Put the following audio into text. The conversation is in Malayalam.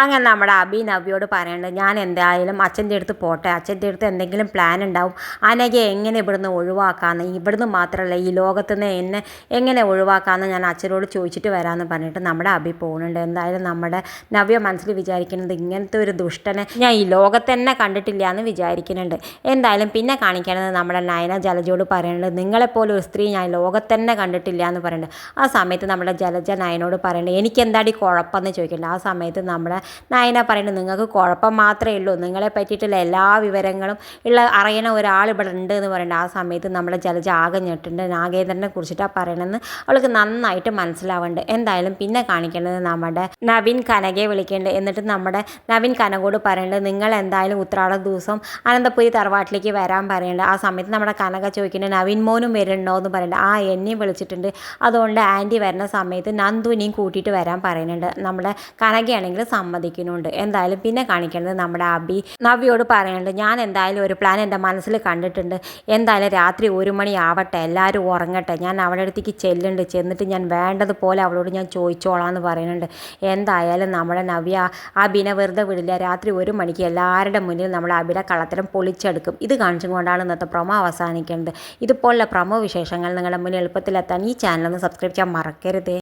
അങ്ങനെ നമ്മുടെ അബി നവ്യോട് പറയേണ്ടത് ഞാൻ എന്തായാലും അച്ഛൻ്റെ അടുത്ത് പോട്ടെ, അച്ഛൻ്റെ അടുത്ത് എന്തെങ്കിലും പ്ലാൻ ഉണ്ടാവും, അനഘയെ എങ്ങനെ ഇവിടുന്ന് ഒഴിവാക്കാമെന്ന്, ഇവിടുന്ന് മാത്രമല്ല ഈ ലോകത്തു നിന്ന് എന്നെ എങ്ങനെ ഒഴിവാക്കാമെന്ന് ഞാൻ അച്ഛനോട് ചോദിച്ചിട്ട് വരാമെന്ന് പറഞ്ഞിട്ട് നമ്മുടെ അബി പോകുന്നുണ്ട്. എന്തായാലും നമ്മുടെ നവ്യ മനസ്സിൽ വിചാരിക്കുന്നത് ഇങ്ങനത്തെ ഒരു ദുഷ്ടനെ ഞാൻ ഈ ലോകത്ത് തന്നെ കണ്ടിട്ടില്ല എന്ന് വിചാരിക്കുന്നുണ്ട്. എന്തായാലും പിന്നെ കാണിക്കുന്നത് നമ്മുടെ നയന ജലജയോട് പറയുന്നത് നിങ്ങളെപ്പോലെ ഒരു സ്ത്രീ ഞാൻ ലോകത്ത് തന്നെ കണ്ടിട്ടില്ല എന്ന് പറയുന്നുണ്ട്. ആ സമയത്ത് നമ്മുടെ ജലജ നയനോട് പറയുന്നത് എനിക്ക് എന്താടി കുഴപ്പമെന്ന് ചോദിക്കുന്നുണ്ട്. ആ സമയത്ത് നമ്മുടെ നയന പറയുന്നത് നിങ്ങൾക്ക് കുഴപ്പം മാത്രമേ ഉള്ളൂ, നിങ്ങളെ പറ്റിയിട്ടുള്ള എല്ലാ വിവരങ്ങളും അറിയണ ഒരാൾ ഇവിടെ ഉണ്ട് എന്ന് പറയുന്നത്. ആ സമയത്ത് നമ്മുടെ ജലജ ആകെ ഞെട്ടുണ്ട്. നാഗേന്ദ്രനെ കുറിച്ചിട്ടാണ് പറയണമെന്ന് അവൾക്ക് നന്നായിട്ട് മനസ്സിലാവുന്നുണ്ട്. എന്തായാലും പിന്നെ കാണിക്കേണ്ടത് നമ്മുടെ നവീൻ കനകയെ വിളിക്കേണ്ടത്. എന്നിട്ട് നമ്മുടെ നവീൻ കനകോട് പറയേണ്ടത് നിങ്ങൾ എന്തായാലും ഉത്രാട ദിവസം അനന്തപുരി തറവാട്ടിലേക്ക് വരാൻ പറയേണ്ടത്. ആ സമയത്ത് നമ്മുടെ കനക ചോദിക്കേണ്ടത് നവീൻ മോനും വരുന്നുണ്ടോ എന്ന് പറയേണ്ടത്. ആ എന്നെയും വിളിച്ചിട്ടുണ്ട്, അതുകൊണ്ട് ആൻറ്റി വരുന്ന സമയത്ത് നന്ദുവിനെയും കൂട്ടിയിട്ട് വരാൻ പറയുന്നുണ്ട്. നമ്മുടെ കനകയാണെങ്കിൽ സമ്മതിക്കുന്നുണ്ട്. എന്തായാലും പിന്നെ കാണിക്കേണ്ടത് നമ്മുടെ അബി നവ്യോട് പറയുന്നുണ്ട് ഞാൻ എന്തായാലും ഒരു പ്ലാൻ എൻ്റെ മനസ്സിൽ കണ്ടിട്ടുണ്ട്, എന്തായാലും രാത്രി 1 മണി ആവട്ടെ, എല്ലാവരും ഉറങ്ങട്ടെ, ഞാൻ അവളുടെ അടുത്തേക്ക് ചെന്നിട്ട് ഞാൻ വേണ്ടതുപോലെ അവളോട് ഞാൻ ചോദിച്ചോളാം എന്ന് പറയുന്നുണ്ട്. എന്തായാലും നമ്മുടെ നവ്യ അബിനെ വെറുതെ വിടില്ല, രാത്രി 1 മണിക്ക് എല്ലാവരുടെ മുന്നിൽ നമ്മുടെ അബിയുടെ കള്ളത്തരം പൊളിച്ചെടുക്കും. ഇത് കാണിച്ചുകൊണ്ടാണ് ഇന്നത്തെ പ്രൊമോ അവസാനിക്കേണ്ടത്. ഇതുപോലുള്ള പ്രൊമോ വിശേഷങ്ങൾ നിങ്ങളുടെ മുന്നിൽ എളുപ്പത്തിലെത്താൻ ഈ ചാനൽ ഒന്ന് സബ്സ്ക്രൈബ് ചെയ്യാൻ മറക്കരുത്.